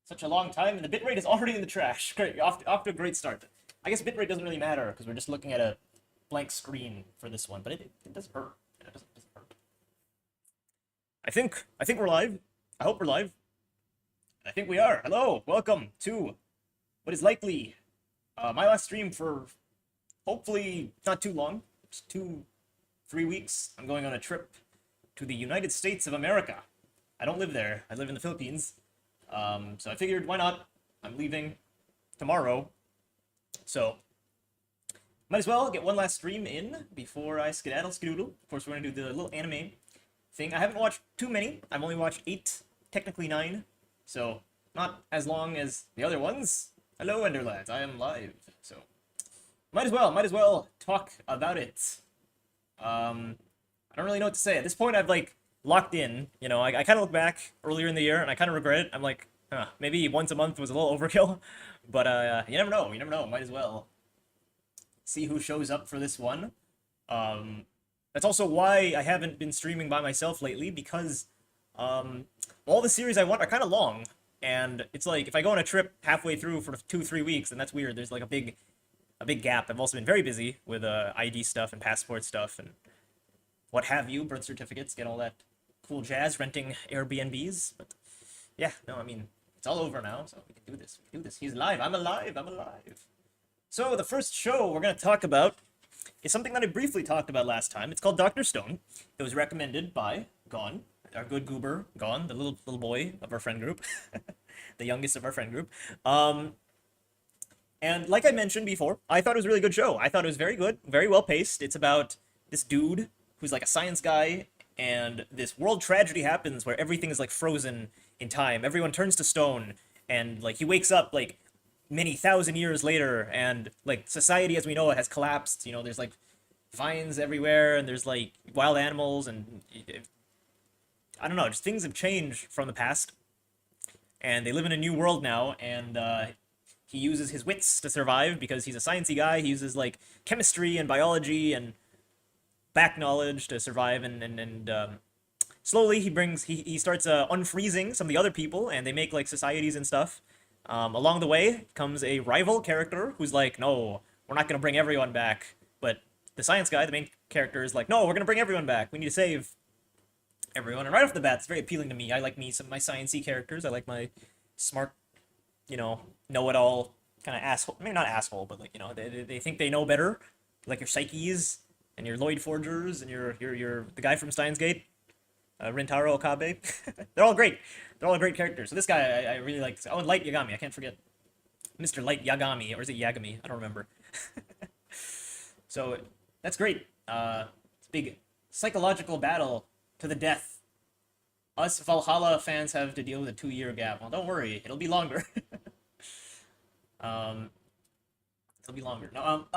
Such a long time, and the bitrate is already in the trash. Great, off to a great start. I guess bitrate doesn't really matter, because we're just looking at a blank screen for this one, but it doesn't hurt. It doesn't hurt. I think we're live. I hope we're live. I think we are. Hello, welcome to what is likely my last stream for hopefully not too long. Just 3 weeks. I'm going on a trip to the United States of America. I don't live there. I live in the Philippines. So I figured, why not? I'm leaving tomorrow. So, might as well get one last stream in before I skedaddle. Of course, we're going to do the little anime thing. I haven't watched too many. I've only watched 8, technically 9. So, not as long as the other ones. Hello, Enderlads. I am live. So, might as well talk about it. I don't really know what to say. At this point, I've, locked in. You know, I kind of look back earlier in the year, and I kind of regret it. I'm like, maybe once a month was a little overkill. But, you never know. You never know. Might as well see who shows up for this one. That's also why I haven't been streaming by myself lately, because all the series I want are kind of long. And it's like, if I go on a trip halfway through for 2-3 weeks, then that's weird. There's like a big gap. I've also been very busy with ID stuff and passport stuff and what have you, birth certificates, get all that cool jazz, renting Airbnbs. But yeah, no, I mean, it's all over now, so we can do this. We can do this. He's alive. I'm alive. I'm alive. So the first show we're going to talk about is something that I briefly talked about last time. It's called Dr. Stone. It was recommended by Gon, our good goober, Gon, the little boy of our friend group, the youngest of our friend group. And like I mentioned before, I thought it was a really good show. I thought it was very good, very well paced. It's about this dude who's like a science guy, and this world tragedy happens where everything is like frozen in time. Everyone turns to stone, and like he wakes up like many thousand years later, and like society as we know it has collapsed. You know, there's like vines everywhere, and there's like wild animals, and I don't know, just things have changed from the past, and they live in a new world now. And he uses his wits to survive because he's a sciencey guy. He uses like chemistry and biology and back knowledge to survive, and slowly he starts unfreezing some of the other people, and they make like societies and stuff. Along the way comes a rival character who's like, no, we're not gonna bring everyone back. But the science guy, the main character, is like, no, we're gonna bring everyone back. We need to save everyone. And right off the bat, it's very appealing to me. I like some of my sciencey characters. I like my smart, know-it-all kind of asshole. Maybe not asshole, but like, they think they know better. Like your Psyches and your Lloyd Forgers, and your the guy from Steins Gate, Rintaro Okabe. They're all great. They're all great characters. So this guy, I really like. Oh, and Light Yagami. I can't forget Mr. Light Yagami, or is it Yagami? I don't remember. So that's great. It's a big psychological battle to the death. Us Valhalla fans have to deal with a 2-year gap. Well, don't worry, it'll be longer. It'll be longer. No,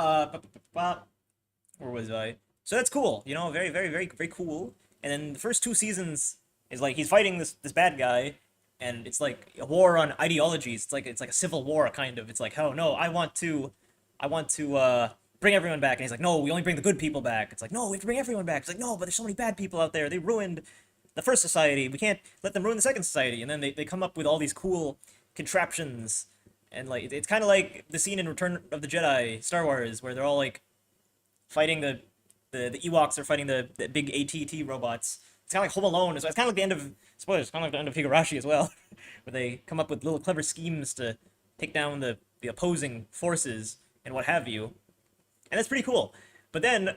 where was I? So that's cool, very, very, very, very cool. And then the first 2 seasons is like he's fighting this bad guy, and it's like a war on ideologies. It's like a civil war kind of. It's like, oh no, I want to bring everyone back, and he's like, no, we only bring the good people back. It's like, no, we have to bring everyone back. It's like, no, but there's so many bad people out there. They ruined the first society. We can't let them ruin the second society. And then they come up with all these cool contraptions, and like it's kind of like the scene in Return of the Jedi, Star Wars, where they're all like fighting the Ewoks are fighting the big ATT robots. It's kind of like Home Alone. It's kind of like the end of, spoilers, it's kind of like the end of Higurashi as well, where they come up with little clever schemes to take down the opposing forces and what have you. And that's pretty cool. But then,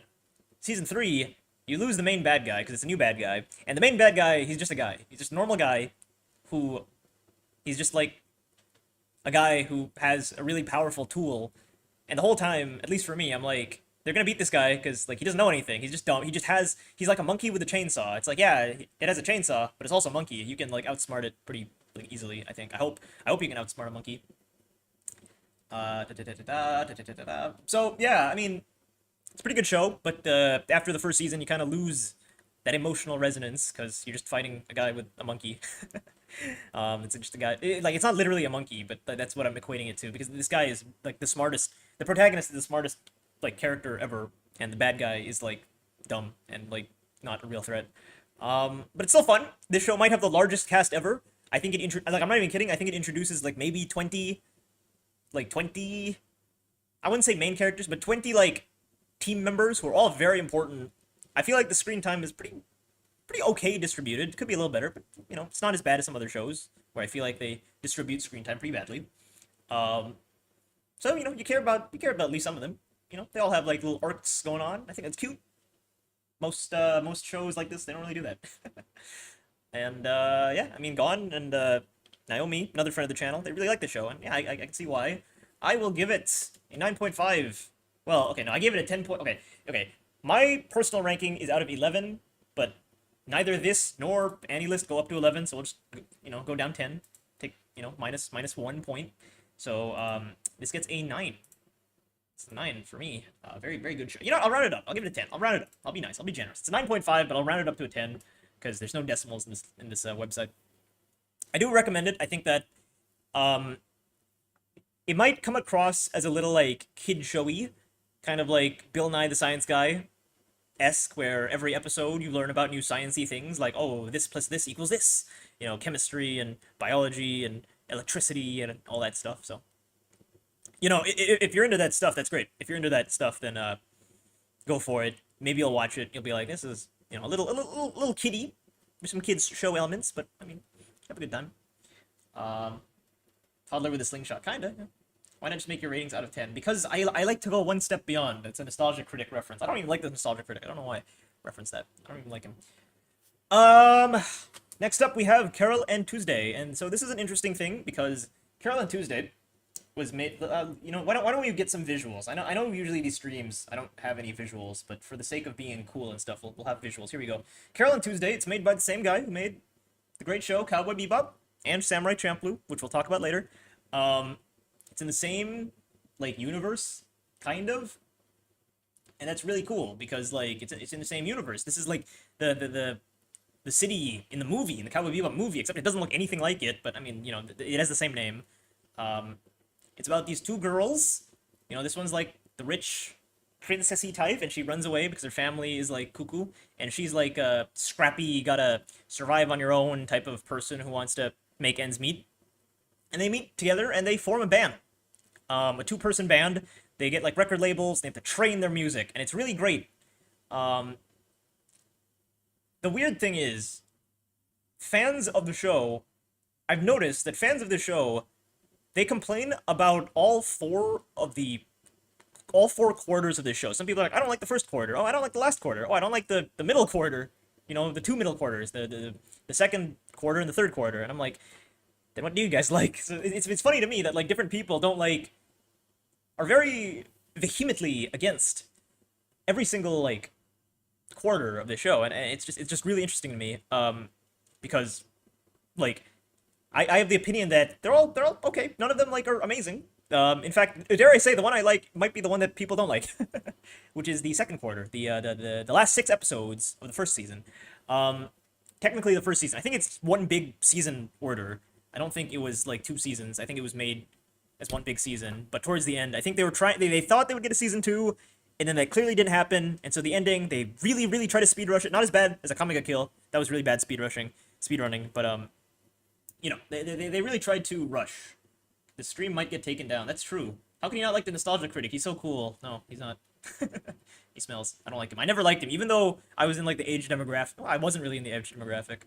season 3, you lose the main bad guy, because it's a new bad guy. And the main bad guy, he's just a guy. He's just a normal guy who, he's just like a guy who has a really powerful tool. And the whole time, at least for me, I'm like, they're gonna beat this guy because like he doesn't know anything. He's just dumb. He's like a monkey with a chainsaw. It's like, yeah, it has a chainsaw, but it's also a monkey. You can like outsmart it pretty easily, I think. I hope you can outsmart a monkey. So yeah, I mean, it's a pretty good show, but after the first season, you kind of lose that emotional resonance because you're just fighting a guy with a monkey. It's just a guy. It's not literally a monkey, but that's what I'm equating it to, because this guy is like the smartest. The protagonist is the smartest like character ever, and the bad guy is like dumb and like not a real threat. But it's still fun. This show might have the largest cast ever. I think like, I'm not even kidding. I think it introduces like maybe 20, like 20. I wouldn't say main characters, but 20 like team members who are all very important. I feel like the screen time is pretty okay distributed. Could be a little better, but you know, it's not as bad as some other shows where I feel like they distribute screen time pretty badly. So you know, you care about at least some of them. You know, they all have like little arcs going on. I think that's cute. Most shows like this, they don't really do that. And yeah, I mean, Gon and Naomi, another friend of the channel, they really like the show, and yeah, I can see why. I will give it a 9.5. Well, okay, no, I gave it a 10 point. Okay. My personal ranking is out of 11, but neither this nor Annie List go up to 11, so we'll just, you know, go down 10. Take, you know, minus 1 point. So this gets a 9. It's a 9 for me. Very, very good show. You know what? I'll round it up. I'll give it a 10. I'll round it up. I'll be nice. I'll be generous. It's a 9.5, but I'll round it up to a 10 because there's no decimals in this website. I do recommend it. I think that it might come across as a little like kid showy, kind of like Bill Nye the Science Guy-esque, where every episode you learn about new sciencey things, like, oh, this plus this equals this, you know, chemistry and biology and electricity and all that stuff. So, you know, if you're into that stuff, that's great. If you're into that stuff, then go for it. Maybe you'll watch it. You'll be like, this is, you know, a little kiddie. There's some kids show elements, but I mean, have a good time. Toddler with a slingshot, kinda. Yeah. Why not just make your ratings out of 10? Because I like to go one step beyond. It's a Nostalgia Critic reference. I don't even like the Nostalgia Critic. I don't know why I reference that. I don't even like him. Next up we have Carol and Tuesday, and so this is an interesting thing because Carol and Tuesday was made. You know, why don't we get some visuals? I know usually these streams I don't have any visuals, but for the sake of being cool and stuff, we'll have visuals. Here we go. Carol and Tuesday. It's made by the same guy who made the great show Cowboy Bebop and Samurai Champloo, which we'll talk about later. It's in the same like universe, kind of, and that's really cool because like it's in the same universe. This is like the city in the movie, in the Cowboy Bebop movie, except it doesn't look anything like it. But I mean, you know, it has the same name. It's about these two girls. You know, this one's like the rich princessy type, and she runs away because her family is like cuckoo, and she's like a scrappy, gotta survive on your own type of person who wants to make ends meet. And they meet together and they form a band, a two-person band. They get like record labels. They have to train their music, and it's really great. The weird thing is, fans of the show, I've noticed that fans of the show, they complain about all four quarters of this show. Some people are like, I don't like the first quarter. Oh, I don't like the last quarter. Oh, I don't like the middle quarter. You know, the two middle quarters, the second quarter and the third quarter. And I'm like, then what do you guys like? So it's funny to me that like different people are very vehemently against every single like quarter of the show, and it's just really interesting to me, because like I have the opinion that they're all okay. None of them like are amazing. In fact, dare I say, the one I like might be the one that people don't like, which is the second quarter, the last 6 episodes of the first season. Technically the first season. I think it's one big season order. I don't think it was like 2 seasons. I think it was made as one big season. But towards the end, I think they were they thought they would get a season 2, and then that clearly didn't happen. And so the ending, they really, really try to speed rush it. Not as bad as Akame ga Kill. That was really bad speed running. But you know, they really tried to rush. The stream might get taken down. That's true. How can you not like the Nostalgia Critic? He's so cool. No, he's not. He smells. I don't like him. I never liked him, even though I was in like the age demographic. Well, I wasn't really in the age demographic.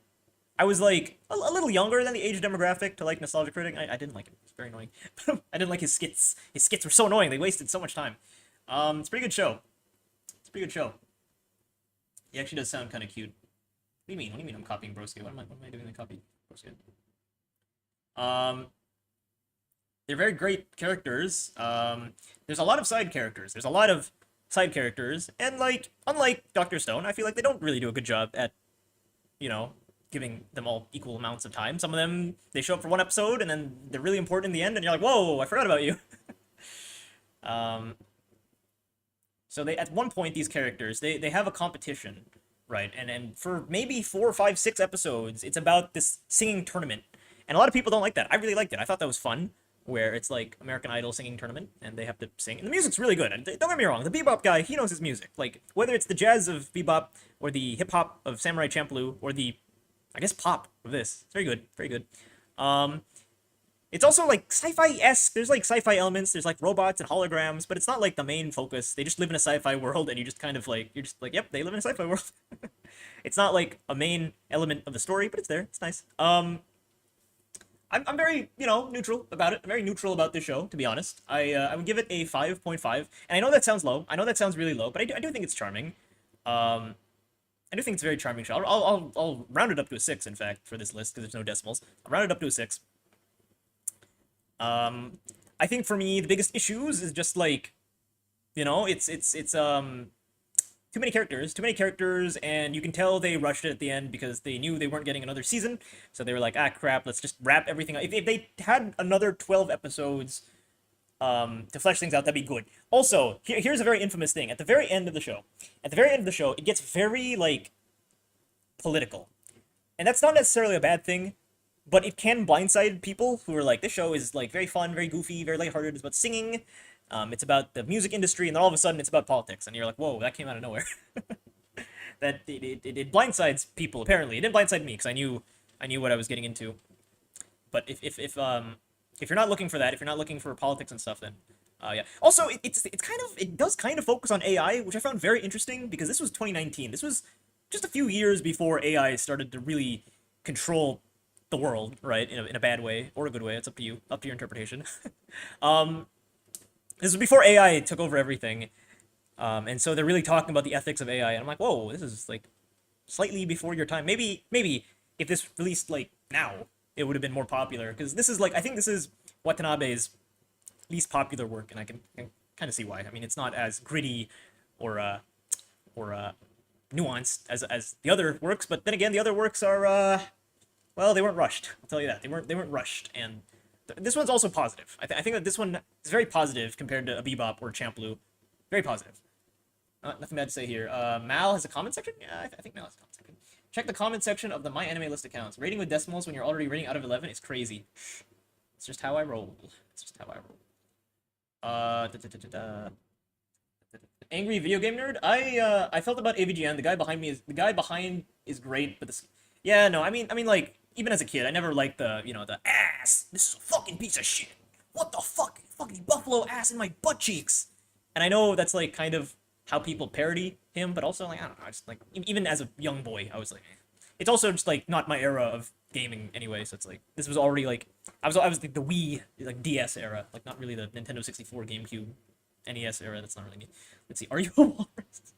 I was like a little younger than the age demographic to like Nostalgia Critic. I didn't like him. It's very annoying. I didn't like his skits. His skits were so annoying. They wasted so much time. It's a pretty good show. It's a pretty good show. He actually does sound kind of cute. What do you mean? What do you mean I'm copying Broski? What am I doing to copy Broski? They're very great characters. There's a lot of side characters. And like, unlike Dr. Stone, I feel like they don't really do a good job at, you know, giving them all equal amounts of time. Some of them, they show up for one episode, and then they're really important in the end, and you're like, whoa, I forgot about you. So they, at one point, these characters, they have a competition, right? And for maybe 4, 5, 6 episodes, it's about this singing tournament. And a lot of people don't like that. I really liked it. I thought that was fun, where it's like American Idol singing tournament, and they have to sing. And the music's really good. And don't get me wrong, the Bebop guy, he knows his music. Like, whether it's the jazz of Bebop, or the hip-hop of Samurai Champloo, or the, I guess, pop of this. It's very good. Very good. It's also like sci-fi-esque. There's like sci-fi elements. There's like robots and holograms, but it's not like the main focus. They just live in a sci-fi world, and you just kind of like you're just like, yep, they live in a sci-fi world. It's not like a main element of the story, but it's there. It's nice. I'm very, neutral about it. I'm very neutral about this show, to be honest. I would give it a 5.5, and I know that sounds low. I know that sounds really low, but I do think it's charming. Um, I do think it's a very charming show. I'll round it up to a 6, in fact, for this list, because there's no decimals. I'll round it up to a 6. I think for me, the biggest issues is just like, it's too many characters, and you can tell they rushed it at the end because they knew they weren't getting another season, so they were like, ah, crap, let's just wrap everything up. If they had another 12 episodes, to flesh things out, that'd be good. Also, here's a very infamous thing. At the very end of the show, it gets very, like, political. And that's not necessarily a bad thing, but it can blindside people who are like, this show is like very fun, very goofy, very lighthearted. It's about singing, it's about the music industry, and then all of a sudden it's about politics, and you're like, whoa, that came out of nowhere. That it blindsides people. Apparently, it didn't blindside me because I knew what I was getting into. But if you're not looking for that, if you're not looking for politics and stuff, then yeah. Also, it does kind of focus on AI, which I found very interesting because this was 2019. This was just a few years before AI started to really control the world, right? In a bad way or a good way. It's up to you, up to your interpretation. um, this was before AI took over everything, and so they're really talking about the ethics of AI. And I'm like, whoa, this is like slightly before your time. Maybe if this released like now, it would have been more popular because this is like I think this is Watanabe's least popular work, and I can kind of see why. I mean, it's not as gritty or nuanced as the other works, but then again, the other works are well, they weren't rushed. I'll tell you that they weren't rushed, and this one's also positive. I think that this one is very positive compared to a Bebop or Champloo. Very positive. Nothing bad to say here. Mal has a comment section. Yeah, I think Mal has a comment section. Check the comment section of the My Anime List accounts. Rating with decimals when you're already rating out of 11 is crazy. It's just how I roll. It's just how I roll. Angry video game nerd. I felt about AVGN. The guy behind is great, but this. Yeah, no. I mean, like even as a kid, I never liked the ass. This is a fucking piece of shit. What the fuck? Fucking buffalo ass in my butt cheeks. And I know that's like kind of how people parody him, but also like I don't know. I just like even as a young boy, I was like, eh. It's also just like not my era of gaming anyway. So it's like this was already like I was like the Wii like DS era, like not really the Nintendo 64, GameCube, NES era. That's not really me. Let's see. Are you a walrus?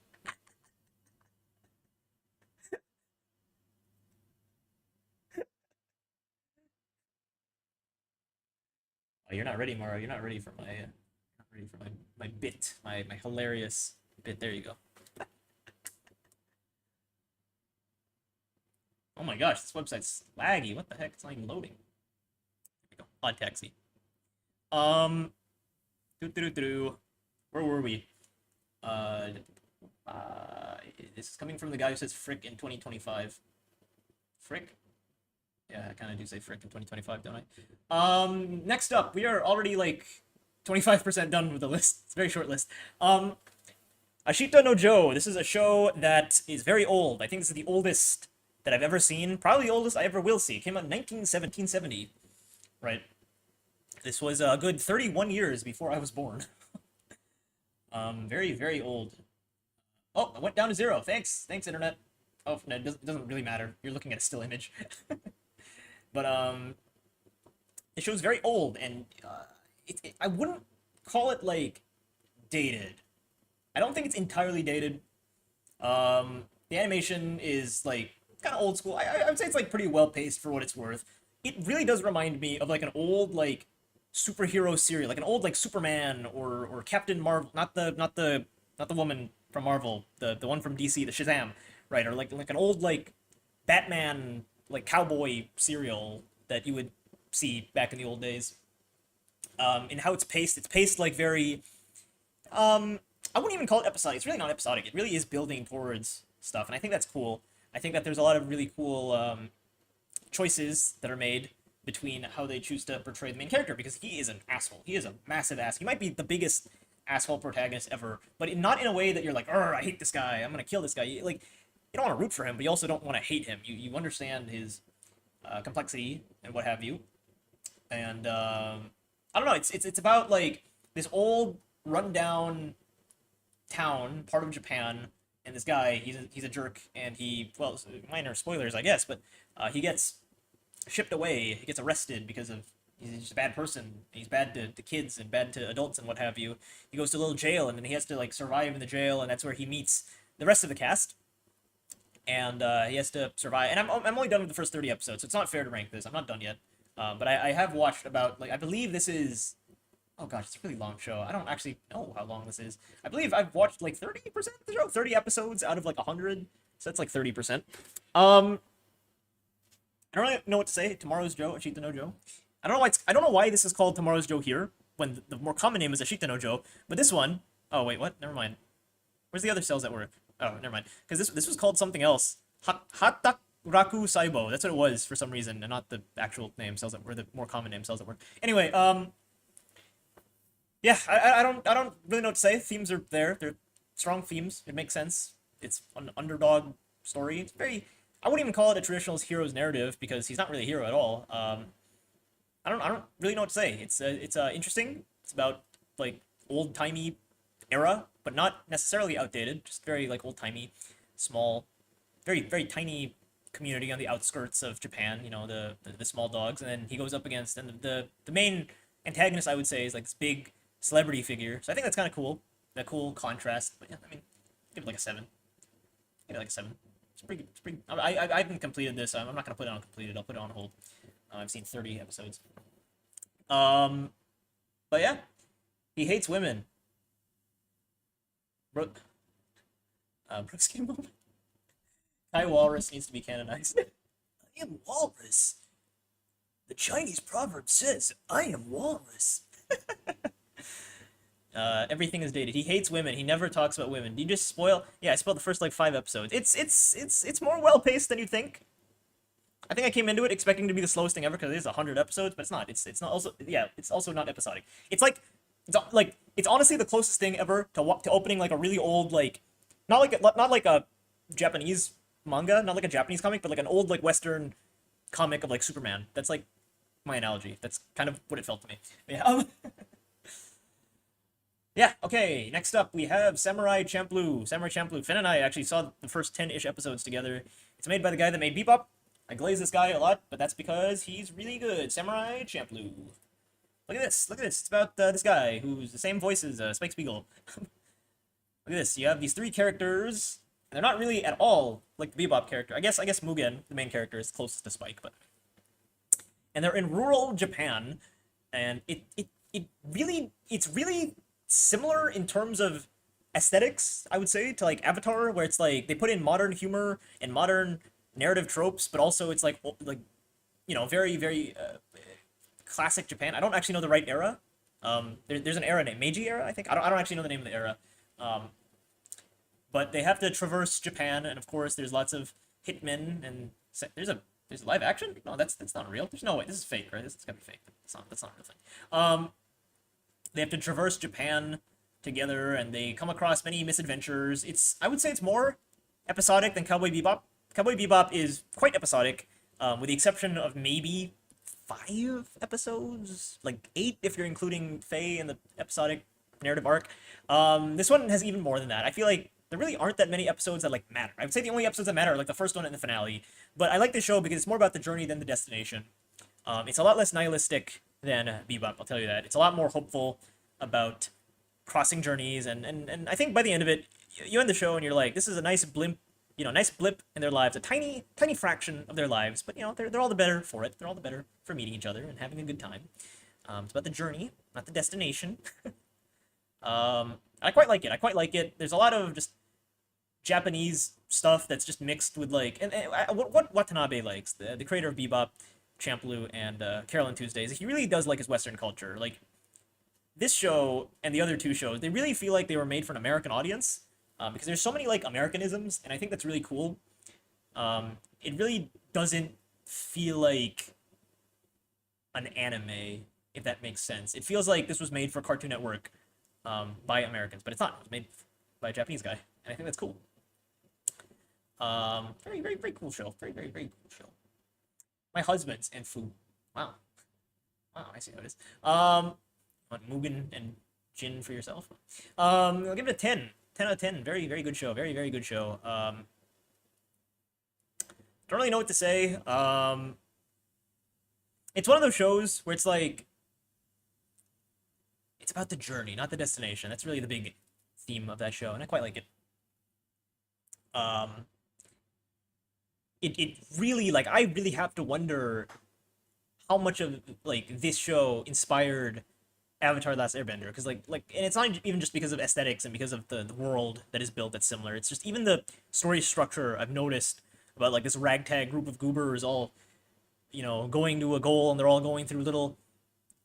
Oh, you're not ready, Mara. You're not ready for my bit, my hilarious bit. There you go. Oh my gosh, this website's laggy. What the heck? It's not even loading. There we go. Odd taxi. Um, Where were we? Uh, this is coming from the guy who says frick in 2025. Frick? Yeah, I kind of do say frick in 2025, don't I? Next up, we are already like 25% done with the list. It's a very short list. Ashita no Joe. This is a show that is very old. I think this is the oldest that I've ever seen. Probably the oldest I ever will see. It came out in 1970, right? This was a good 31 years before I was born. Very, very old. Oh, I went down to 0. Thanks, internet. Oh, no, it doesn't really matter. You're looking at a still image. But the show's very old, and I wouldn't call it like dated. I don't think it's entirely dated. The animation is like kind of old school. I would say it's like pretty well paced for what it's worth. It really does remind me of like an old like superhero series, like an old like Superman or Captain Marvel, not the woman from Marvel, the one from DC, the Shazam, right? Or like an old like Batman like cowboy serial that you would see back in the old days. And how it's paced like very I wouldn't even call it episodic. It's really not episodic. It really is building towards stuff, and I think that's cool. I think that there's a lot of really cool choices that are made between how they choose to portray the main character, because he is an asshole. He is a massive ass. He might be the biggest asshole protagonist ever, but not in a way that you're like, I hate this guy. I'm gonna kill this guy. You don't want to root for him, but you also don't want to hate him. You understand his complexity and what have you. And I don't know. It's about like this old rundown town, part of Japan, and this guy. He's a jerk, and well, minor spoilers, I guess, but he gets shipped away. He gets arrested because of he's just a bad person. He's bad to kids and bad to adults and what have you. He goes to a little jail, and then he has to like survive in the jail, and that's where he meets the rest of the cast. And he has to survive. And I'm only done with the first 30 episodes, so it's not fair to rank this. I'm not done yet. But I have watched about, like, I believe this is, oh gosh, it's a really long show. I don't actually know how long this is. I believe I've watched like 30% of the show, 30 episodes out of like 100. So that's like 30%. I don't really know what to say. Tomorrow's Joe, Ashita no Joe. I don't know why this is called Tomorrow's Joe here, when the more common name is Ashita no Joe. But this one, oh wait, what? Never mind. Where's the other cells at work? Oh, never mind. Because this was called something else. Raku Saibo. That's what it was for some reason, and not the actual name cells that were the more common name cells that work. Anyway, yeah, I don't really know what to say. Themes are there. They're strong themes. It makes sense. It's an underdog story. It's very, I wouldn't even call it a traditional hero's narrative because he's not really a hero at all. I don't really know what to say. It's interesting. It's about like old timey era, but not necessarily outdated. Just very like old timey, small, very very tiny community on the outskirts of Japan. You know, the small dogs, and then he goes up against, and the main antagonist, I would say, is like this big celebrity figure. So I think that's kind of cool. That cool contrast. But yeah, I mean, give it like a 7. Give it like a 7. It's pretty good. It's pretty. I haven't completed this. I'm not gonna put it on completed. I'll put it on hold. I've seen 30 episodes. But yeah, he hates women. Brooks came over. Kai Walrus needs to be canonized. I am walrus. The Chinese proverb says, I am walrus. Everything is dated. He hates women. He never talks about women. Do you just spoil? Yeah, I spoiled the first like 5 episodes. It's more well paced than you think. I think I came into it expecting to be the slowest thing ever because it is 100 episodes, but it's not. It's not also, yeah, it's also not episodic. It's honestly the closest thing ever to opening like a really old like not like a Japanese manga, not like a Japanese comic, but like an old like Western comic of like Superman. That's like my analogy. That's kind of what it felt to me. Yeah. Yeah, okay, next up we have Samurai Champloo. Samurai Champloo. Finn and I actually saw the first 10-ish episodes together. It's made by the guy that made Bebop. I glaze this guy a lot, but that's because he's really good. Samurai Champloo. Look at this. Look at this. It's about this guy who's the same voice as Spike Spiegel. Look at this. You have these 3 characters. And they're not really at all like the Bebop character. I guess Mugen, the main character, is closest to Spike, but and they're in rural Japan, and it's really similar in terms of aesthetics, I would say, to like Avatar, where it's like they put in modern humor and modern narrative tropes, but also it's like you know, very very classic Japan. I don't actually know the right era. There's an era named Meiji era, I think. I don't actually know the name of the era. But they have to traverse Japan, and of course, there's lots of hitmen, and there's live action. No, that's not real. There's no way. This is fake, right? This is gotta be fake. That's not a real thing. They have to traverse Japan together, and they come across many misadventures. I would say it's more episodic than Cowboy Bebop. Cowboy Bebop is quite episodic, with the exception of maybe 5 episodes, like 8 if you're including Faye in the episodic narrative arc. This one has even more than that. I feel like there really aren't that many episodes that like matter. I would say the only episodes that matter are like the first one and the finale. But I like this show because it's more about the journey than the destination. It's a lot less nihilistic than Bebop, I'll tell you that. It's a lot more hopeful about crossing journeys, and I think by the end of it, you end the show and you're like, this is a nice blimp, you know, nice blip in their lives, a tiny fraction of their lives, but you know, they're all the better for it. They're all the better for meeting each other and having a good time. It's about the journey, not the destination. I quite like it. I quite like it. There's a lot of just Japanese stuff that's just mixed with like, and what Watanabe likes, the creator of Bebop, Champloo, and Carole & Tuesdays. He really does like his Western culture. Like this show and the other 2 shows, they really feel like they were made for an American audience, because there's so many like Americanisms, and I think that's really cool. It really doesn't feel like an anime, if that makes sense. It feels like this was made for Cartoon Network. By Americans, but it's not. It was made by a Japanese guy, and I think that's cool. Very, very, very cool show. Very, very, very cool show. My husband's and Fu. Wow. Wow, I see how it is. Want Mugen and Jin for yourself? I'll give it a 10. 10 out of 10. Very, very good show. Very, very good show. Don't really know what to say. It's one of those shows where it's like, it's about the journey, not the destination. That's really the big theme of that show, and I quite like it. It really, like, I really have to wonder how much of, like, this show inspired Avatar: The Last Airbender, because and it's not even just because of aesthetics and because of the world that is built that's similar. It's just even the story structure I've noticed about, like, this ragtag group of goobers all, going to a goal, and they're all going through little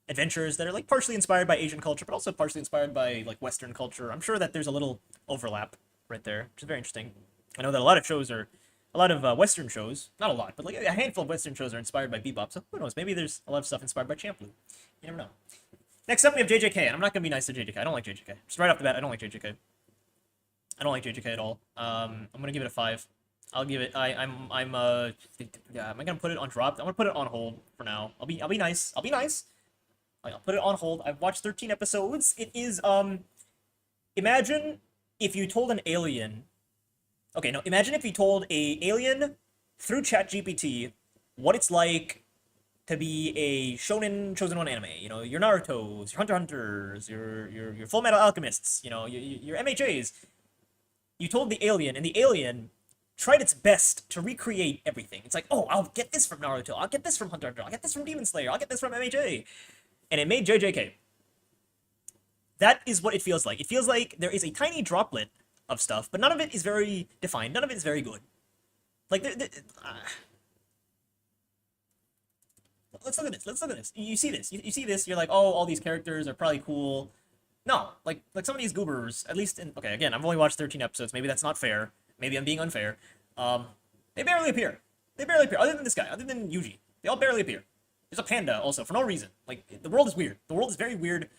adventures that are, like, partially inspired by Asian culture, but also partially inspired by, like, Western culture. I'm sure that there's a little overlap right there, which is very interesting. I know that a lot of Western shows, not a lot, but like a handful of Western shows are inspired by Bebop, so who knows, maybe there's a lot of stuff inspired by Champloo. You never know. Next up, we have JJK, and I'm not going to be nice to JJK. I don't like JJK. Just right off the bat, I don't like JJK. I don't like JJK at all. I'm going to give it a 5. I'll give it, am I going to put it on drop? I'm going to put it on hold for now. I'll be nice. I'll be nice. I'll put it on hold. I've watched 13 episodes. It is, imagine if you told an alien... Okay, no, imagine if you told a alien through ChatGPT what it's like to be a shonen chosen one anime. Your Naruto's, your Hunter Hunters, your Full Metal Alchemists, your MHAs. You told the alien, and the alien tried its best to recreate everything. It's like, oh, I'll get this from Naruto, I'll get this from Hunter Hunter, I'll get this from Demon Slayer, I'll get this from MHA. And it made JJK. That is what it feels like. It feels like there is a tiny droplet of stuff, but none of it is very defined. None of it is very good. Like, let's look at this. Let's look at this. You see this. You see this. You're like, oh, all these characters are probably cool. No, like some of these goobers, at least okay, again, I've only watched 13 episodes. Maybe that's not fair. Maybe I'm being unfair. They barely appear. They barely appear. Other than this guy, other than Yuji, they all barely appear. There's a panda also for no reason. Like, the world is weird. The world is very weird.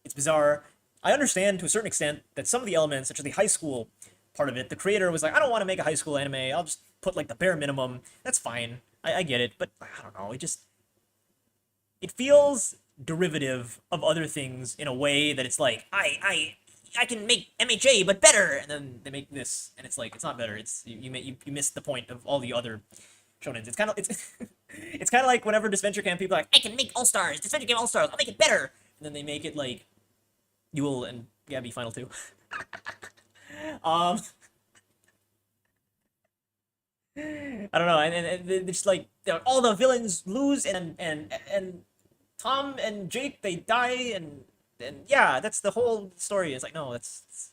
It's bizarre. I understand to a certain extent that some of the elements, such as the high school part of it, the creator was like, I don't want to make a high school anime. I'll just put, like, the bare minimum. That's fine. I get it. But, I don't know. It feels derivative of other things in a way that it's like, I can make MHA, but better! And then they make this, and it's like, it's not better. It's, you missed the point of all the other shonens. It's kind of, it's kind of like whenever Disventure Camp people are like, I can make All-Stars! Disventure Camp All-Stars! I'll make it better! And then they make it, like, Yule and Gabby Final 2. I don't know, and it's just like, all the villains lose, and Tom and Jake, they die, and yeah, that's the whole story. It's like, no, it's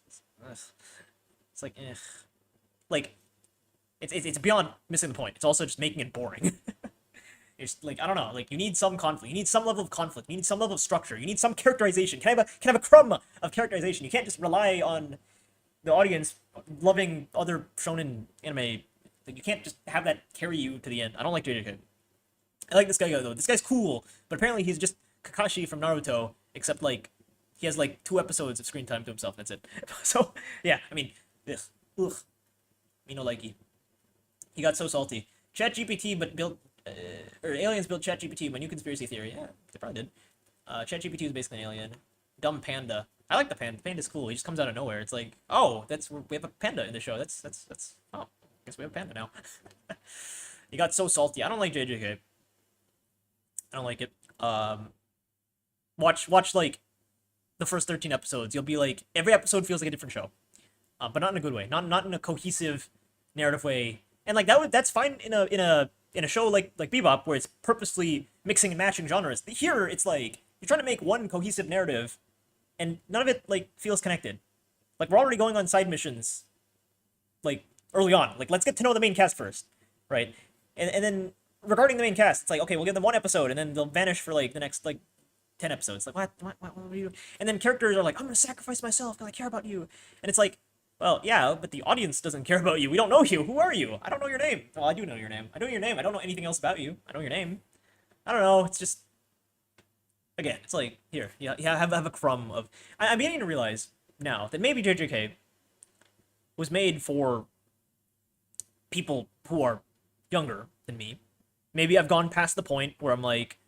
like, like, it's beyond missing the point. It's also just making it boring. It's like, I don't know, like, you need some conflict, you need some level of conflict, you need some level of structure, you need some characterization. Can I have a crumb of characterization? You can't just rely on the audience loving other shonen anime. Like, you can't just have that carry you to the end. I don't like JJK. I like this guy though. This guy's cool, but apparently he's just Kakashi from Naruto, except, like, he has, like, 2 episodes of screen time to himself, that's it. So, yeah, I mean, ugh. Me no likey. He got so salty. ChatGPT, but built, or aliens built ChatGPT, my new conspiracy theory. Yeah, they probably did. ChatGPT is basically an alien. Dumb panda. I like the panda. The panda's cool. He just comes out of nowhere. It's like, oh, we have a panda in the show. That's, oh, I guess we have a panda now. He got so salty. I don't like JJK. I don't like it. Watch, like, the first 13 episodes. You'll be like, every episode feels like a different show. But not in a good way. Not in a cohesive narrative way. And, like, that's fine in a show like Bebop, where it's purposely mixing and matching genres. Here, it's like, you're trying to make one cohesive narrative, and none of it, like, feels connected. Like, we're already going on side missions, like, early on. Like, let's get to know the main cast first, right? And then, regarding the main cast, it's like, okay, we'll give them 1 episode, and then they'll vanish for, like, the next, like, 10 episodes. Like, what are you doing? And then characters are like, I'm gonna sacrifice myself because I care about you. And it's like, well, yeah, but the audience doesn't care about you. We don't know you. Who are you? I don't know your name. Well, I do know your name. I know your name. I don't know anything else about you. I know your name. I don't know. It's just, again, it's like, here, yeah, have a crumb of... I'm beginning to realize now that maybe JJK was made for people who are younger than me. maybe I've gone past the point where I'm like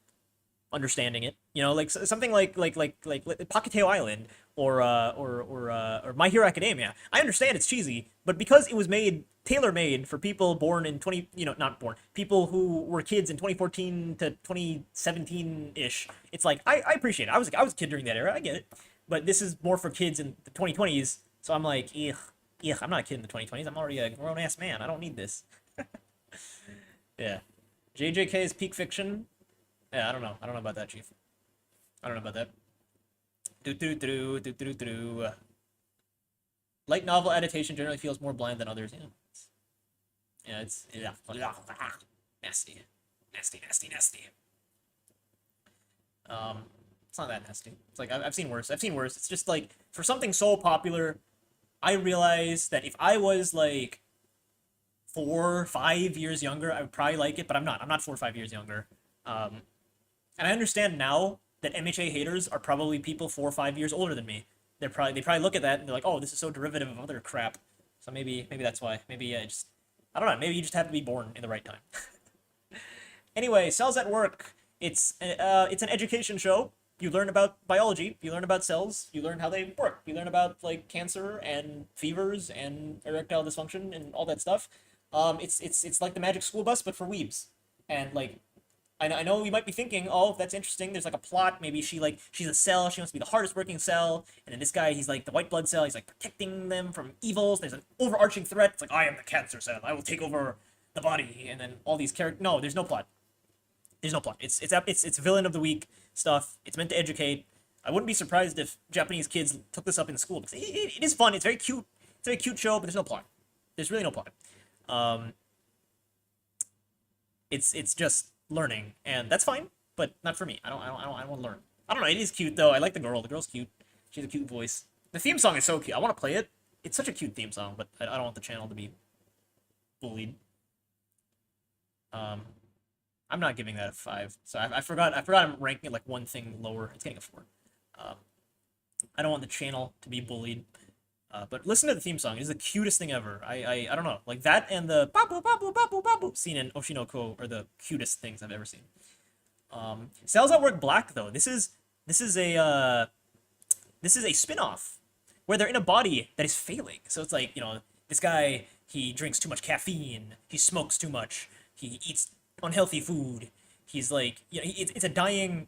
understanding it. You know, like something like Pakiteo Island or My Hero Academia. I understand it's cheesy, but because it was made tailor made for people born in 20, you know, not born, people who were kids in 2014 to 2017 ish. It's like I appreciate it. I was a kid during that era. I get it, but this is more for kids in the 2020s. So I'm like, ugh, I'm not a kid in the 2020s. I'm already a grown ass man. I don't need this. Yeah. JJK's peak fiction. Yeah, I don't know. I don't know about that, Chief. I don't know about that. Do. Light novel adaptation generally feels more bland than others. Yeah, it's nasty, nasty. It's not that nasty. It's like I've seen worse. I've seen worse. It's just like for something so popular, I realized that if I was like 4 or 5 years younger, I would probably like it, but I'm not. I'm not 4 or 5 years younger. And I understand now that MHA haters are probably people 4 or 5 years older than me. They probably look at that and they're like, oh, this is so derivative of other crap. So maybe that's why. Maybe I don't know. Maybe you just have to be born in the right time. Anyway, Cells at Work. It's an education show. You learn about biology. You learn about cells. You learn how they work. You learn about like cancer and fevers and erectile dysfunction and all that stuff. It's like the Magic School Bus, but for weebs. And like I know you might be thinking, oh, that's interesting. There's like a plot. Maybe she's a cell. She wants to be the hardest working cell. And then this guy, he's like the white blood cell. He's like protecting them from evils. There's an overarching threat. It's like, I am the cancer cell. I will take over the body. And then all these characters. No, there's no plot. There's no plot. It's villain of the week stuff. It's meant to educate. I wouldn't be surprised if Japanese kids took this up in school because it is fun. It's very cute. It's a very cute show, but there's no plot. There's really no plot. It's just learning, and that's fine, but not for me. I don't want to learn. I don't know. It is cute though. I like the girl. The girl's cute. She has a cute voice. The theme song is so cute. I want to play it. It's such a cute theme song, but I don't want the channel to be bullied. I'm not giving that a 5. So I forgot I'm ranking it like one thing lower. It's getting a 4. I don't want the channel to be bullied. But listen to the theme song. It is the cutest thing ever. I don't know. Like that and the babu babu babu babu scene in Oshinoko are the cutest things I've ever seen. Cells at Work Black though. This is a spin-off where they're in a body that is failing. So it's like, you know, this guy, he drinks too much caffeine, he smokes too much, he eats unhealthy food. He's like, you know, it's a dying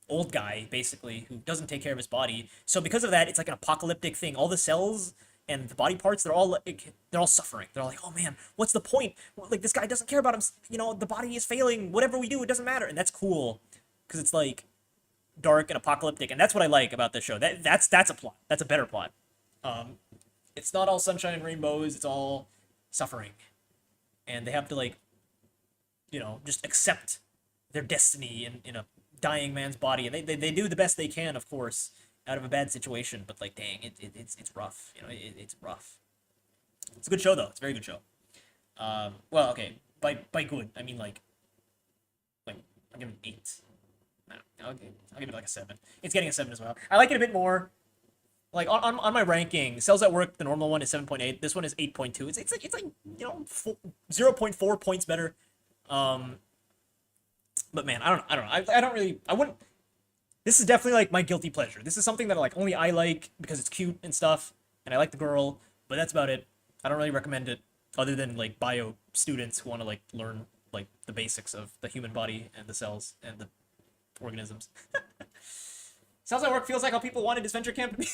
old guy basically who doesn't take care of his body. So because of that, it's like an apocalyptic thing. All the cells and the body parts, they're all suffering. They're all like, oh man, what's the point? Like this guy doesn't care about him. You know, the body is failing. Whatever we do, it doesn't matter. And that's cool because it's like dark and apocalyptic, and that's what I like about this show. That's a plot. That's a better plot. It's not all sunshine and rainbows. It's all suffering, and they have to like, you know, just accept their destiny in a dying man's body, and they do the best they can, of course, out of a bad situation. But like, dang, it's rough. You know, it's rough. It's a good show though. It's a very good show. Well, okay, by good I mean like I'll give it an 8. No, I'll give it like a 7. It's getting a 7 as well. I like it a bit more. Like on my ranking, Cells at Work, the normal one is 7.8. This one is 8.2. It's like you know 0.4 points better. But man, I don't know. I wouldn't. This is definitely like my guilty pleasure. This is something that like only I like because it's cute and stuff, and I like the girl. But that's about it. I don't really recommend it, other than like bio students who want to like learn like the basics of the human body and the cells and the organisms. Cells at Work feels like how people wanted Adventure Camp to be.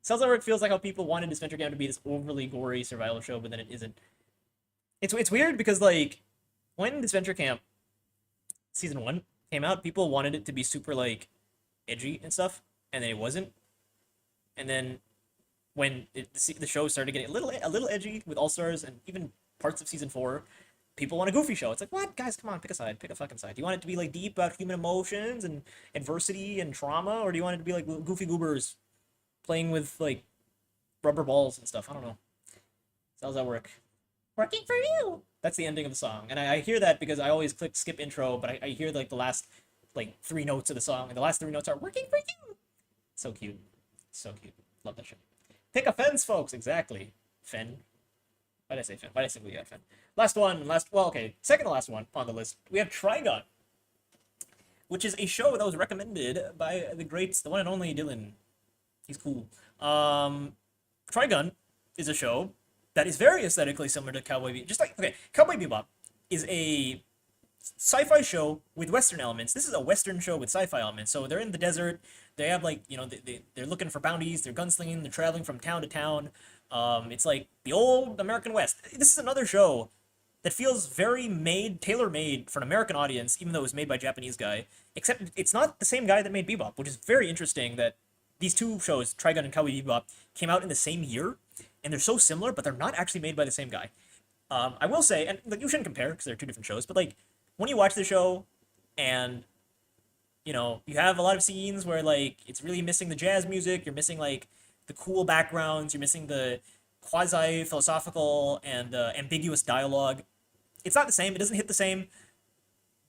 Cells at Work feels like how people wanted Adventure Camp to be this overly gory survival show, but then it isn't. It's weird because like when Adventure Camp season 1 came out, people wanted it to be super like edgy and stuff, and then it wasn't. And then when the show started getting a little edgy with All Stars and even parts of season 4, people want a goofy show. It's like, what, guys? Come on, pick a side, pick a fucking side. Do you want it to be like deep about human emotions and adversity and trauma, or do you want it to be like goofy goobers playing with like rubber balls and stuff? I don't know. So how's that work? Working for you. That's the ending of the song, and I hear that because I always click skip intro, but I hear like the last like 3 notes of the song, and the last 3 notes are working for you. So cute, so cute. Love that shit. Pick a fence, folks. Exactly. Fen. Why did I say fan? Why did I say we got fan? Well, okay, second to last one on the list. We have Trigun, which is a show that was recommended by the greats, the one and only Dylan. He's cool. Trigun is a show that is very aesthetically similar to Cowboy Bebop. Just like, okay, Cowboy Bebop is a sci-fi show with Western elements. This is a Western show with sci-fi elements. So they're in the desert. They have like, they're looking for bounties. They're gunslinging. They're traveling from town to town. It's like the old American West. This is another show that feels very tailor-made for an American audience, even though it was made by a Japanese guy. Except it's not the same guy that made Bebop, which is very interesting that these two shows, Trigun and Cowboy Bebop, came out in the same year, and they're so similar, but they're not actually made by the same guy. I will say, and like, you shouldn't compare because they're two different shows, but like when you watch the show, and you have a lot of scenes where like it's really missing the jazz music, you're missing like the cool backgrounds, you're missing the quasi-philosophical and ambiguous dialogue. It's not the same. It doesn't hit the same,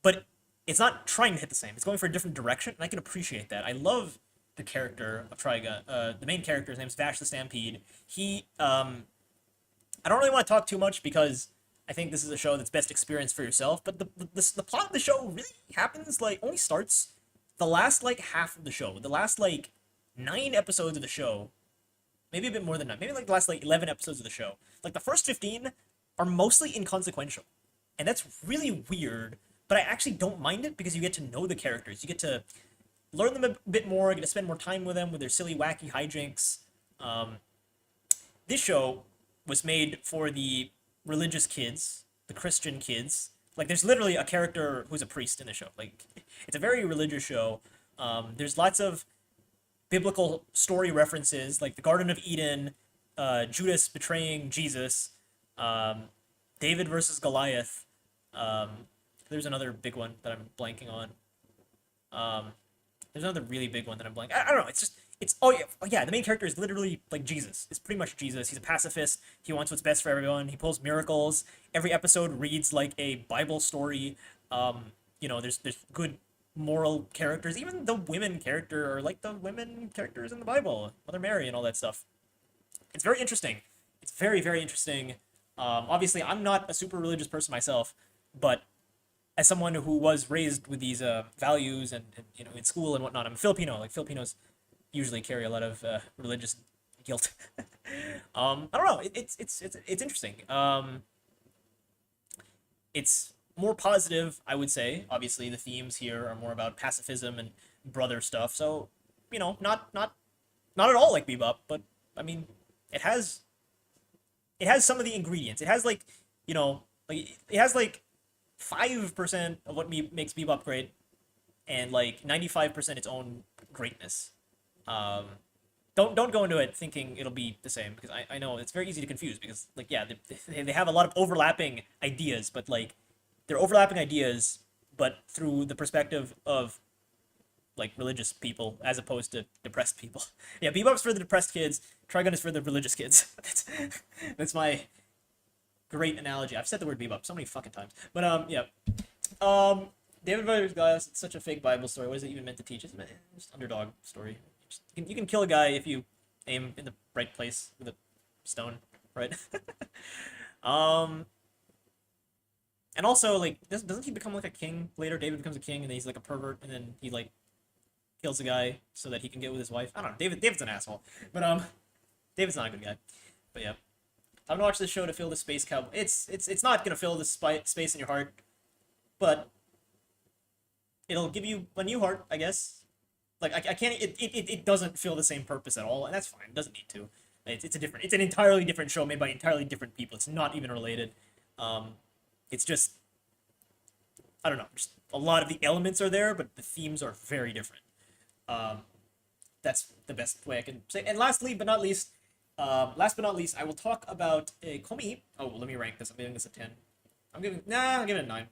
but it's not trying to hit the same. It's going for a different direction, and I can appreciate that. I love the character of Trigun. The main character, his name is Vash the Stampede. He, I don't really want to talk too much because I think this is a show that's best experienced for yourself, but the plot of the show really happens, like, only starts the last, like, half of the show. The last, like, 9 episodes of the show, maybe a bit more than 9, maybe, like, the last, like, 11 episodes of the show. Like, the first 15 are mostly inconsequential, and that's really weird, but I actually don't mind it because you get to know the characters. You get to learn them a bit more, get to spend more time with them, with their silly, wacky hijinks. This show was made for the religious kids, the Christian kids. Like, there's literally a character who's a priest in the show. Like, it's a very religious show. There's lots of biblical story references, like the Garden of Eden, Judas betraying Jesus, David versus Goliath. There's another big one that I'm blanking on. There's another really big one that I'm blanking. I don't know. Oh yeah. The main character is literally like Jesus. It's pretty much Jesus. He's a pacifist. He wants what's best for everyone. He pulls miracles. Every episode reads like a Bible story. There's good moral characters. Even the women character are like the women characters in the Bible, Mother Mary and all that stuff. It's very interesting. It's very, very interesting. Obviously, I'm not a super religious person myself, but as someone who was raised with these values and in school and whatnot, I'm Filipino. Like, Filipinos usually carry a lot of religious guilt. I don't know. It's interesting. It's more positive, I would say. Obviously, the themes here are more about pacifism and brother stuff. So, not at all like Bebop, but I mean, it has some of the ingredients. It has it has 5% of what makes Bebop great, and like 95% its own greatness. Don't go into it thinking it'll be the same, because I know it's very easy to confuse, because like, yeah, they have a lot of overlapping ideas, but like they're overlapping ideas, but through the perspective of like religious people as opposed to depressed people. Yeah, Bebop's for the depressed kids, Trigun is for the religious kids. That's my great analogy. I've said the word Bebop so many fucking times. But yeah. David versus Goliath, it's such a fake Bible story. What is it even meant to teach? It's just underdog story. You can kill a guy if you aim in the right place with a stone, right? And also, like, doesn't he become like a king later? David becomes a king, and then he's like a pervert, and then he like kills a guy so that he can get with his wife. I don't know. David's an asshole, but David's not a good guy. But yeah, I'm gonna watch this show to fill the space cowboy. It's not gonna fill the space in your heart, but it'll give you a new heart, I guess. Like, I can't. It doesn't fill the same purpose at all, and that's fine. It doesn't need to. It's an entirely different show made by entirely different people. It's not even related. It's just, I don't know. Just a lot of the elements are there, but the themes are very different. That's the best way I can say. And last but not least, I will talk about a Komi. Oh, let me rank this. I'm giving this a 10. I'll give it a 9. I'll give it a 9.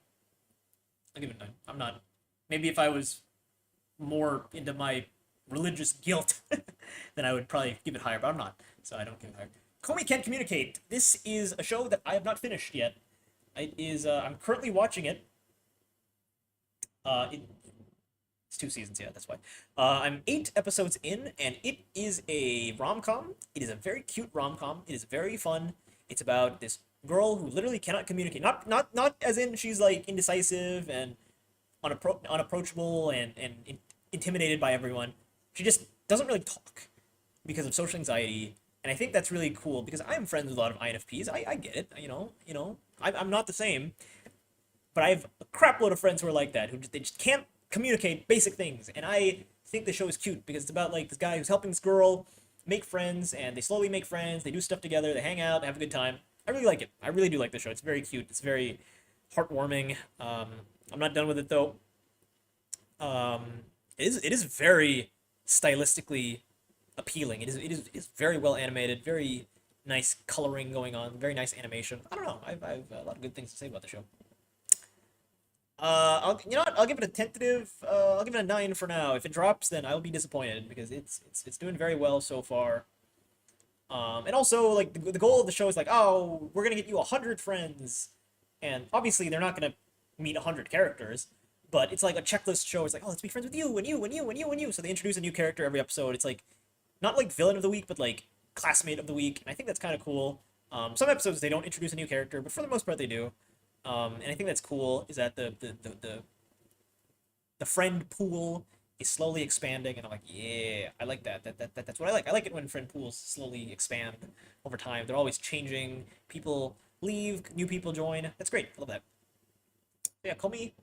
I'm not. Maybe if I was more into my religious guilt, then I would probably give it higher, but I'm not, so I don't give it higher. Komi Can't Communicate. This is a show that I have not finished yet. It is, I'm currently watching it. It's 2 seasons, yeah, that's why. I'm 8 episodes in, and it is a rom-com. It is a very cute rom-com. It is very fun. It's about this girl who literally cannot communicate. Not as in she's like indecisive and unapproachable and intimidated by everyone. She just doesn't really talk because of social anxiety. And I think that's really cool because I'm friends with a lot of INFPs. I get it, I'm not the same, but I have a crap load of friends who are like that, they just can't communicate basic things. And I think the show is cute because it's about like this guy who's helping this girl make friends, and they slowly make friends. They do stuff together. They hang out. They have a good time. I really like it. I really do like the show. It's very cute. It's very heartwarming. I'm not done with it though. Um, it is very stylistically appealing. It is very well animated. Very nice coloring going on. Very nice animation. I don't know. I've a lot of good things to say about the show. You know what? I'll give it a tentative. I'll give it a 9 for now. If it drops, then I will be disappointed because it's doing very well so far. And also like the goal of the show is like, oh, we're gonna get you 100 friends, and obviously they're not gonna meet 100 characters, but it's like a checklist show. It's like, oh, let's be friends with you and you and you and you and you. So they introduce a new character every episode. It's like not like villain of the week, but like classmate of the week, and I think that's kind of cool. Some episodes they don't introduce a new character, but for the most part they do. And I think that's cool. Is that the friend pool is slowly expanding, and I'm like, yeah, I like that. That's what I like. I like it when friend pools slowly expand over time. They're always changing. People leave, new people join. That's great. I love that. Yeah, Komi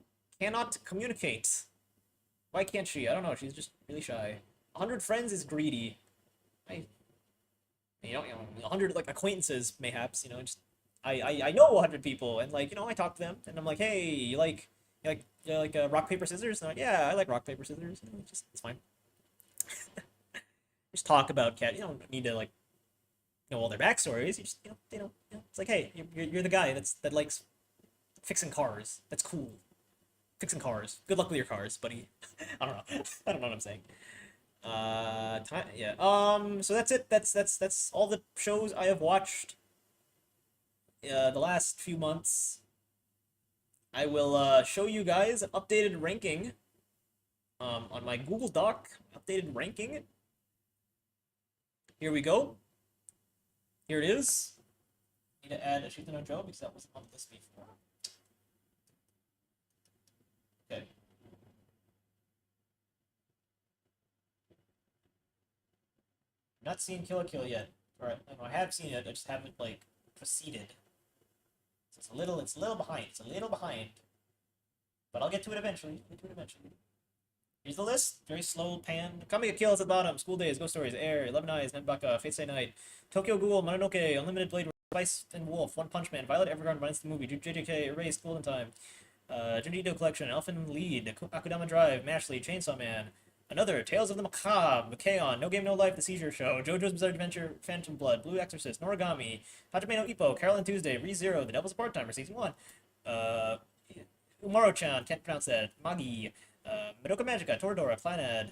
cannot communicate. Why can't she? I don't know. She's just really shy. 100 friends is greedy. I, 100 like acquaintances, mayhaps. Just I know 100 people, and like I talk to them, and I'm like, hey, you like rock paper scissors? And I'm like, yeah, I like rock paper scissors. It's fine. Just talk about cat. You don't need to like know all their backstories. You just it's like, hey, you're the guy that likes fixing cars. That's cool. Fixing cars. Good luck with your cars, buddy. I don't know. I don't know what I'm saying. Yeah. So that's it. That's all the shows I have watched the last few months. I will show you guys an updated ranking on my Google Doc. Updated ranking. Here we go. Here it is. Need to add a Shoot No Joe because that wasn't on this before. Okay. Not seen Kill la Kill yet. Alright, I have seen it, I just haven't like proceeded. So it's a little behind. It's a little behind. But I'll get to it eventually. Here's the list. Very slow pan. Kami Kill is at the bottom. School Days, Ghost Stories, Air, 11 Eyes, Nenbaka, Fate Stay Night, Tokyo Ghoul, Mononoke, Unlimited Blade, Spice and Wolf, One Punch Man, Violet Evergarden, Violence the Movie, JJK, Erased, Golden Time, Junjito Collection, Elfin Lead, Akudama Drive, Mashley, Chainsaw Man, another, Tales of the Macabre, Kaon, No Game No Life, The Seizure Show, JoJo's Bizarre Adventure, Phantom Blood, Blue Exorcist, Noragami, Hajime no Ippo, Carol and Tuesday, ReZero, The Devil's a Part-Timer, Season 1, Umaro-chan, can't pronounce that, Magi, Madoka Magica, Toradora, Clannad,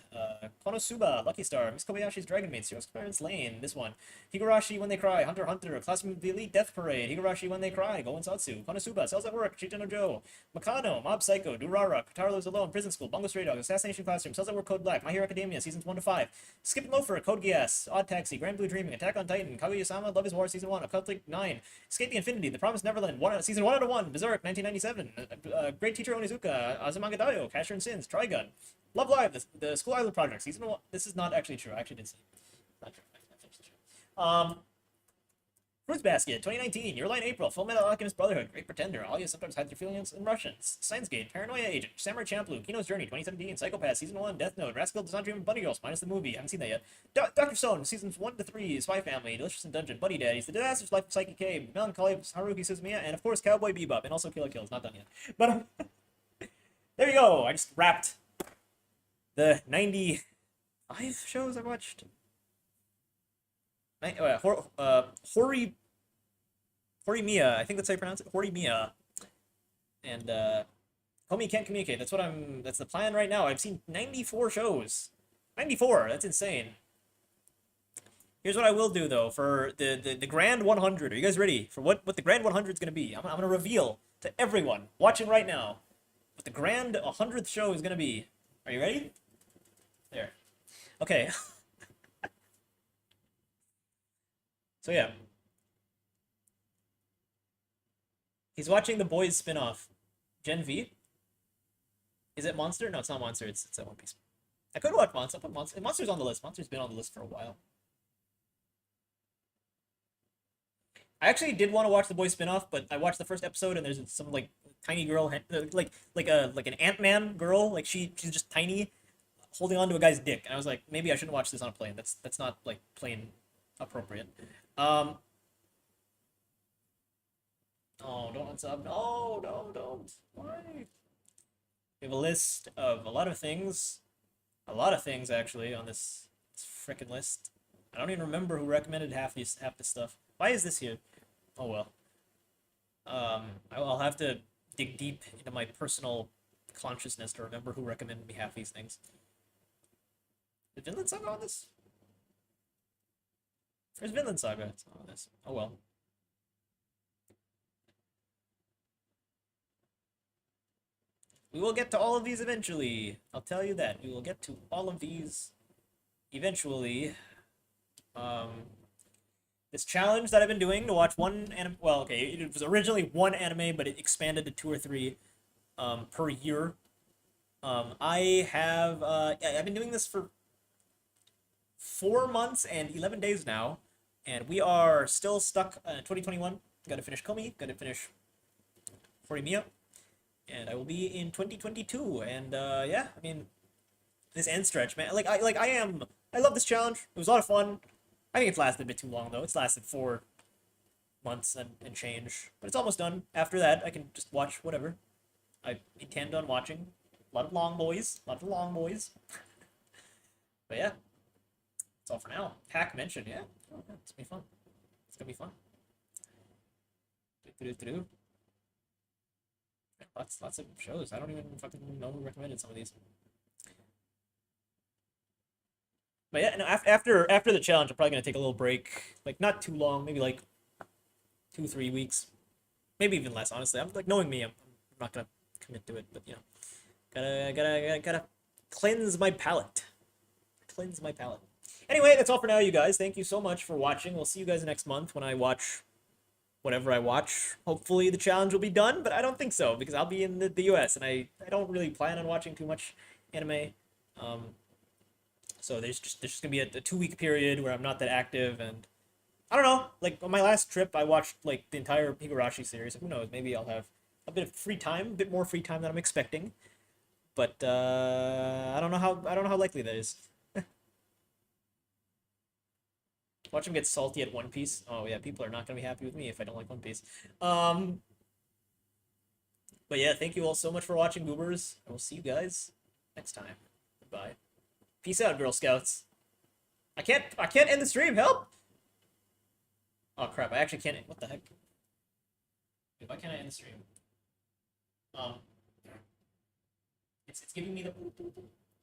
Konosuba, Lucky Star, Miss Kobayashi's Dragon Maid, Serious Parents Lane, this one, Higurashi When They Cry, Hunter x Hunter, Classroom of the Elite Death Parade, Higurashi When They Cry, Go Satsu, Konosuba, Cells at Work, Shiten no Joe, Makano, Mob Psycho, Durara, Kotaro Lives Alone, Prison School, Bungo Stray Dogs, Assassination Classroom, Cells at Work Code Black, My Hero Academia, Seasons 1 to 5, Skip and Loafer, Code Geass, Odd Taxi, Grand Blue Dreaming, Attack on Titan, Kaguya-sama, Love is War, Season 1, Occultic 9, Escape the Infinity, The Promised Neverland, Season 1 out of 1, Berserk, 1997, Great Teacher Onizuka, Azumanga Daioh, Casher and Sins, Trigun, Love Live, the School Island Project, Season 1. This is not actually true. I actually did see it. Not true. I finished the show. Fruits Basket, 2019, Your Lie in April, Full Metal Alchemist Brotherhood, Great Pretender, All You Sometimes Hide Their Feelings in Russians, Steins Gate, Paranoia Agent, Samurai Champloo, Kino's Journey, 2017, Psychopath, Season 1, Death Note, Rascal Does Not Dream of Bunny Girls, minus the movie, haven't seen that yet, Dr. Stone, Seasons 1 to 3, Spy Family, Delicious in Dungeon, Buddy Daddies, The Disastrous Life of Psyche K, Melancholy of Haruhi Suzumiya, and of course Cowboy Bebop, and also Kill la Kill, it's not done yet. But, there you go, I just wrapped the 95 shows I watched. Horimiya, I think that's how you pronounce it. Horimiya. And Komi can't communicate. That's the plan right now. I've seen 94 shows. 94, that's insane. Here's what I will do though for the Grand 100. Are you guys ready for what the Grand 100 is going to be? I'm going to reveal to everyone watching right now what the Grand 100th show is going to be. Are you ready? There. Okay. So yeah. He's watching the Boys spin-off. Gen V? Is it Monster? No, it's not Monster. It's a One Piece. I could watch Monster. I'll put Monster. Monster's on the list. Monster's been on the list for a while. I actually did want to watch the Boys spin-off, but I watched the first episode and there's some like tiny girl, like an Ant-Man girl, like she's just tiny, holding on to a guy's dick, and I was like, maybe I shouldn't watch this on a plane. That's not like plane appropriate. Oh, don't unsub. No, no, don't. Why? We have a list of a lot of things actually on this frickin' list. I don't even remember who recommended half this stuff. Why is this here? Oh well. I'll have to dig deep into my personal consciousness to remember who recommended me half these things. Did Vinland Saga on this? Where's Vinland Saga? It's not on this. Oh well. We will get to all of these eventually. I'll tell you that. We will get to all of these eventually. This challenge that I've been doing to watch one anime. Well, okay, it was originally one anime, but it expanded to 2 or 3 per year. I've been doing this for 4 months and 11 days now, and we are still stuck in 2021. Got to finish Komi, got to finish Horimiya, and I will be in 2022. And yeah, I mean, this end stretch, man. I love this challenge. It was a lot of fun. I think it's lasted a bit too long though. It's lasted 4 months and change, but it's almost done. After that, I can just watch whatever I intend on watching. A lot of long boys. But yeah, that's all for now. Hack mentioned, yeah. Oh, yeah, it's gonna be fun. It's gonna be fun. Lots of shows. I don't even fucking know who recommended some of these. But yeah, no, after the challenge, I'm probably gonna take a little break. Like not too long, maybe like 2-3 weeks, maybe even less. Honestly, I'm like knowing me, I'm not gonna commit to it. But you know, gotta cleanse my palate. Cleanse my palate. Anyway, that's all for now, you guys. Thank you so much for watching. We'll see you guys next month when I watch whatever I watch. Hopefully the challenge will be done, but I don't think so because I'll be in the US and I don't really plan on watching too much anime. So there's just gonna be a 2-week period where I'm not that active, and I don't know. Like on my last trip, I watched like the entire Higurashi series. Who knows? Maybe I'll have a bit of free time, a bit more free time than I'm expecting. But I don't know how likely that is. Watch him get salty at One Piece. Oh yeah, people are not gonna be happy with me if I don't like One Piece. But yeah, thank you all so much for watching, Goobers. I will see you guys next time. Goodbye. Peace out, Girl Scouts. I can't end the stream. Help! Oh crap! I actually can't. What the heck? Dude, why can't I end the stream? It's giving me the.